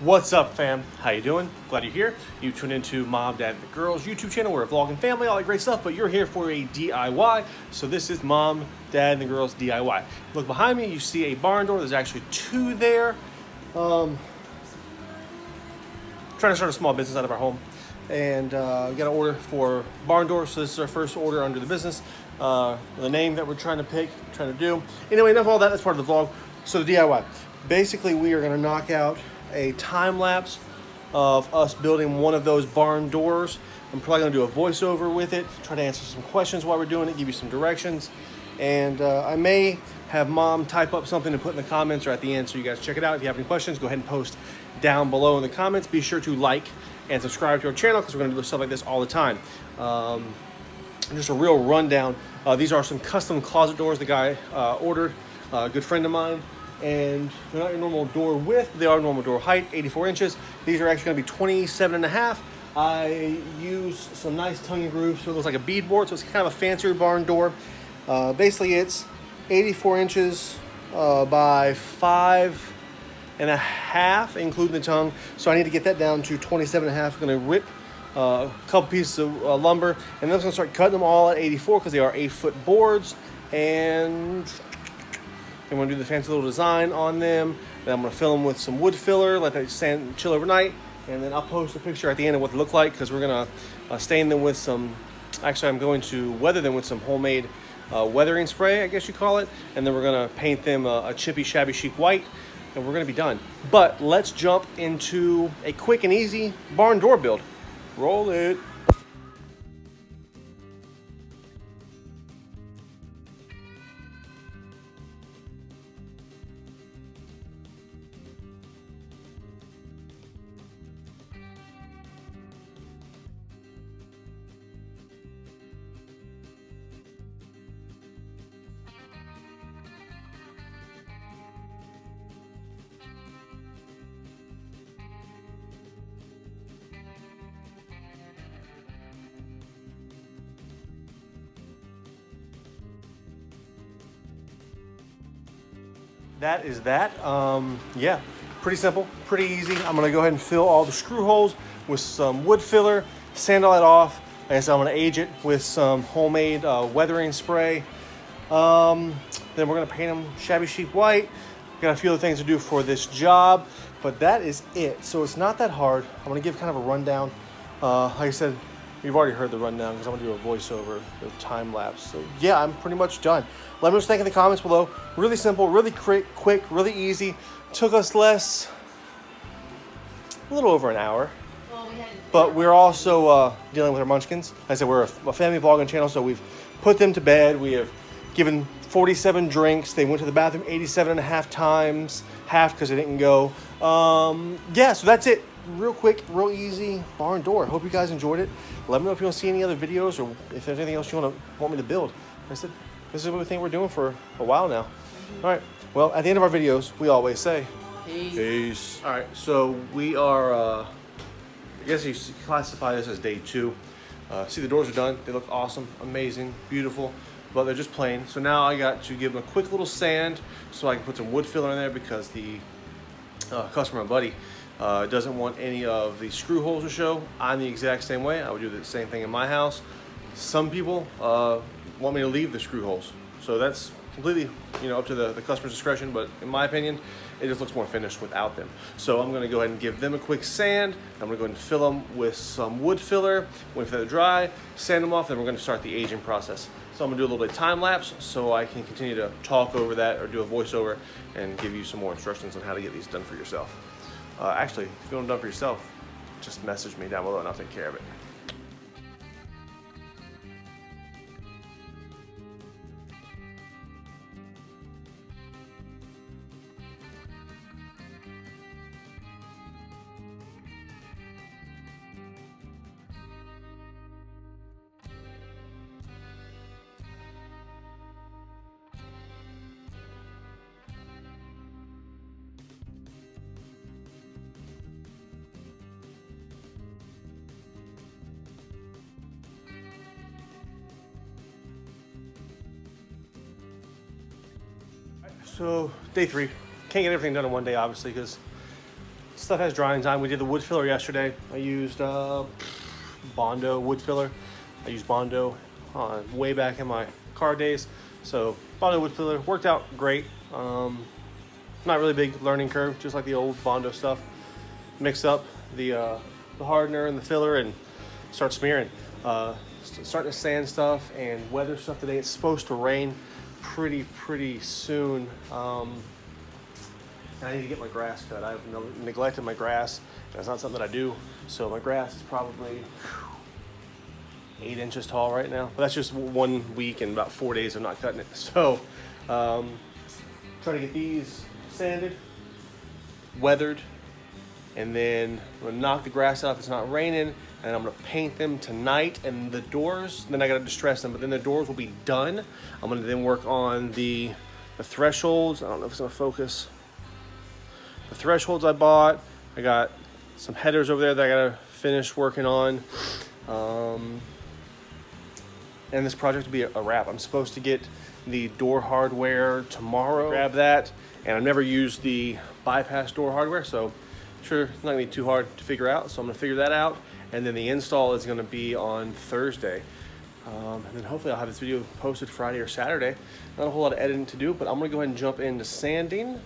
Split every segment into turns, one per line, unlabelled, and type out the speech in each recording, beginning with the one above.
What's up, fam? How you doing? Glad you're here. You tuned into Mom, Dad, and the Girls YouTube channel. We're a vlogging family, all that great stuff, but you're here for a DIY. So this is Mom, Dad, and the Girls DIY. Look behind me, you see a barn door. There's actually two there. Trying to start a small business out of our home. And we got an order for barn doors, so this is our first order under the business. The name that we're trying to do. Anyway, enough of all that, that's part of the vlog. So the DIY. Basically, we are gonna knock out a time lapse of us building one of those barn doors. I'm probably gonna do a voiceover with it, try to answer some questions while we're doing it, give you some directions. And I may have Mom type up something to put in the comments or at the end so you guys check it out. If you have any questions, go ahead and post down below in the comments. Be sure to like and subscribe to our channel because we're gonna do stuff like this all the time. Just a real rundown. These are some custom closet doors the guy ordered, a good friend of mine. And they're not your normal door width, they are normal door height, 84 inches. These are actually gonna be 27 and a half. I use some nice tongue and groove, so it looks like a beadboard, so it's kind of a fancier barn door. Basically it's 84 inches by 5 and a half, including the tongue. So I need to get that down to 27 and a half. I'm gonna rip a couple pieces of lumber, and then I'm gonna start cutting them all at 84 because they are 8-foot boards. And I'm gonna do the fancy little design on them. Then I'm gonna fill them with some wood filler, let that stand chill overnight. And then I'll post a picture at the end of what they look like because we're gonna stain them with some, actually I'm going to weather them with some homemade weathering spray, I guess you call it. And then we're gonna paint them a chippy, shabby chic white, and we're gonna be done. But let's jump into a quick and easy barn door build. Roll it. That is that. Yeah, pretty simple, pretty easy. I'm gonna go ahead and fill all the screw holes with some wood filler, sand all that off. Like I said, I'm gonna age it with some homemade weathering spray. Then we're gonna paint them shabby chic white. Got a few other things to do for this job, but that is it. So it's not that hard. I'm gonna give kind of a rundown. Like I said, you've already heard the rundown because I'm gonna do a voiceover, the time lapse. So yeah, I'm pretty much done. Let me know what you think in the comments below. Really simple, really quick, really easy. Took us a little over an hour. Well, but we're also dealing with our munchkins. Like I said, we're a family vlogging channel, so we've put them to bed. We have given 47 drinks. They went to the bathroom 87 and a half times, half because they didn't go. Yeah, so that's it. Real quick, real easy barn door. Hope you guys enjoyed it. Let me know if you want to see any other videos or if there's anything else you want me to build. Like I said, this is what we think we're doing for a while now. All right, well, at the end of our videos, we always say, peace. All right, so we are, I guess you classify this as day 2. See, the doors are done. They look awesome, amazing, beautiful, but they're just plain. So now I got to give them a quick little sand so I can put some wood filler in there because the customer, my buddy, doesn't want any of the screw holes to show. I'm the exact same way. I would do the same thing in my house. Some people want me to leave the screw holes. So that's completely, up to the customer's discretion, but in my opinion, it just looks more finished without them. So I'm gonna go ahead and give them a quick sand. I'm gonna go ahead and fill them with some wood filler, wait for that to dry, sand them off, then we're gonna start the aging process. So I'm gonna do a little bit of time lapse so I can continue to talk over that or do a voiceover and give you some more instructions on how to get these done for yourself. Actually, if you want them done for yourself, just message me down below and I'll take care of it. So day 3, can't get everything done in one day, obviously, because stuff has drying time. We did the wood filler yesterday. I used Bondo wood filler. I used Bondo way back in my car days. So Bondo wood filler worked out great. Not really big learning curve, just like the old Bondo stuff. Mix up the hardener and the filler and start smearing. Starting to sand stuff and weather stuff today. It's supposed to rain pretty soon. And I need to get my grass cut. I've neglected my grass. That's not something that I do. So my grass is probably 8 inches tall right now. But that's just 1 week and about 4 days of not cutting it. So trying to get these sanded, weathered, and then I'm gonna knock the grass out if it's not raining, and I'm gonna paint them tonight. And the doors, then I gotta distress them, but then the doors will be done. I'm gonna then work on the thresholds. I don't know if it's gonna focus. The thresholds I bought. I got some headers over there that I gotta finish working on. And this project will be a wrap. I'm supposed to get the door hardware tomorrow. Grab that, and I've never used the bypass door hardware, so sure it's not gonna be too hard to figure out. So I'm gonna figure that out, and then the install is gonna be on Thursday. And then hopefully I'll have this video posted Friday or Saturday. Not a whole lot of editing to do, but I'm gonna go ahead and jump into sanding.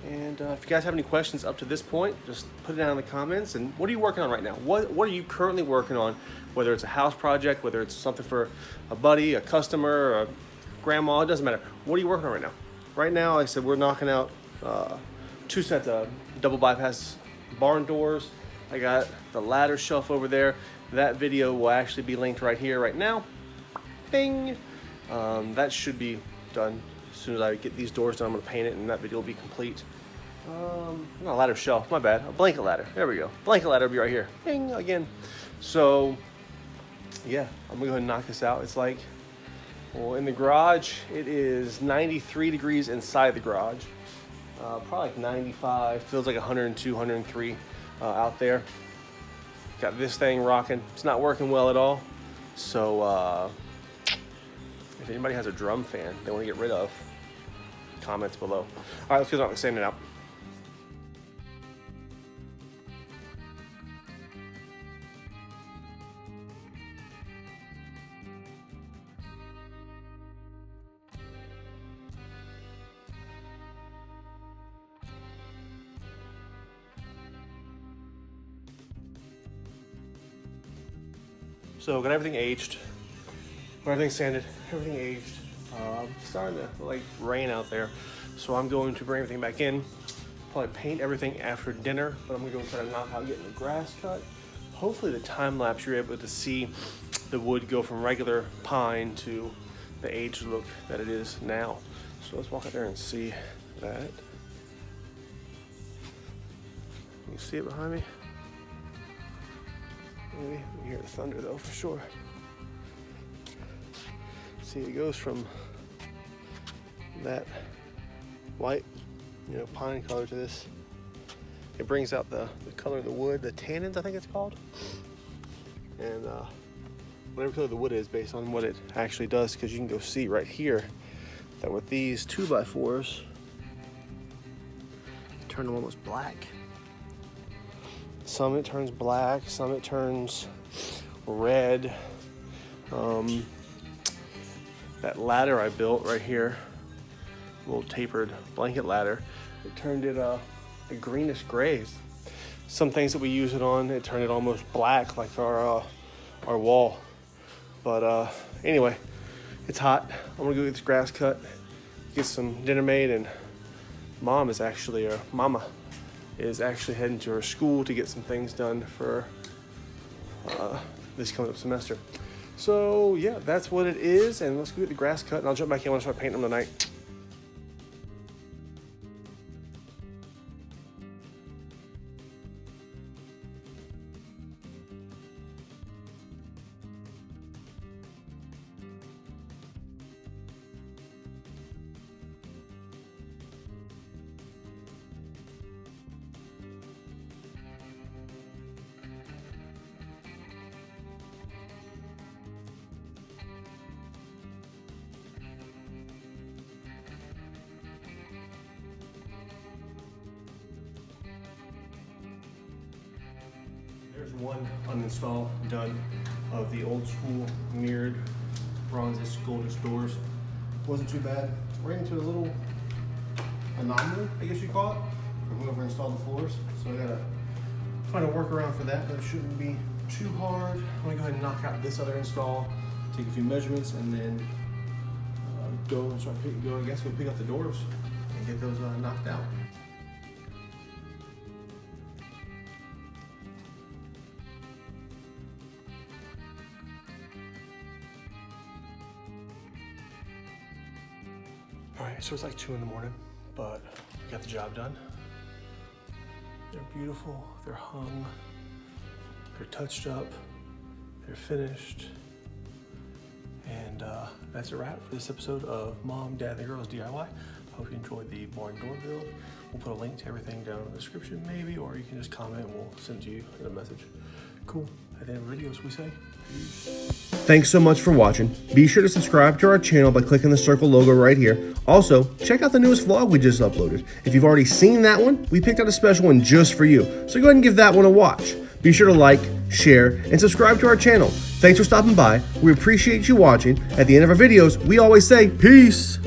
And if you guys have any questions up to this point, just put it down in the comments. And what are you working on right now? What are you currently working on? Whether it's a house project, whether it's something for a buddy, a customer, a grandma, it doesn't matter. What are you working on right now? Right now, like I said, we're knocking out 2 sets of double bypass barn doors. I got the ladder shelf over there. That video will actually be linked right here, right now. Bing! That should be done. As soon as I get these doors done, I'm gonna paint it, and that video will be complete. Not a ladder shelf, my bad. A blanket ladder. There we go. Blanket ladder will be right here. Bing! Again. So, yeah, I'm gonna go ahead and knock this out. It's like, well, in the garage, it is 93 degrees inside the garage. Probably like 95, feels like 102, 103 out there. Got this thing rocking. It's not working well at all. So if anybody has a drum fan they want to get rid of, comments below. All right, let's get on to sanding it out. So got everything aged, got everything sanded, everything aged. It's starting to like rain out there, so I'm going to bring everything back in, probably paint everything after dinner, but I'm gonna go try to knock out getting the grass cut. Hopefully the time lapse you're able to see the wood go from regular pine to the aged look that it is now. So let's walk out there and see that. You see it behind me? Maybe you can hear the thunder though, for sure. See, it goes from that white, pine color to this. It brings out the color of the wood, the tannins, I think it's called. And whatever color the wood is based on what it actually does, because you can go see right here that with these 2x4s, turn them almost black. Some it turns black, some it turns red. That ladder I built right here, a little tapered blanket ladder, it turned it a greenish gray. Some things that we use it on, it turned it almost black, like our wall. But anyway, it's hot. I'm gonna go get this grass cut, get some dinner made, and mama is actually heading to her school to get some things done for this coming up semester. So yeah, that's what it is, and let's go get the grass cut, and I'll jump back in when I start painting them tonight. one uninstall done of the old school mirrored bronze golden doors. Wasn't too bad. Ran into a little anomaly, I guess you call it, from whoever installed the floors. So I gotta find a workaround for that, but it shouldn't be too hard. I'm gonna go ahead and knock out this other install, take a few measurements, and then go pick up the doors and get those knocked out. All right, so it's like 2 in the morning, but we got the job done. They're beautiful, they're hung, they're touched up, they're finished. And that's a wrap for this episode of Mom, Dad, and the Girls DIY. I hope you enjoyed the barn door build. We'll put a link to everything down in the description maybe, or you can just comment and we'll send it to you in a message. Cool. At the end of the video, as we say, peace. Thanks so much for watching. Be sure to subscribe to our channel by clicking the circle logo right here. Also, check out the newest vlog we just uploaded. If you've already seen that one, we picked out a special one just for you. So go ahead and give that one a watch. Be sure to like, share, and subscribe to our channel. Thanks for stopping by. We appreciate you watching. At the end of our videos, we always say, peace.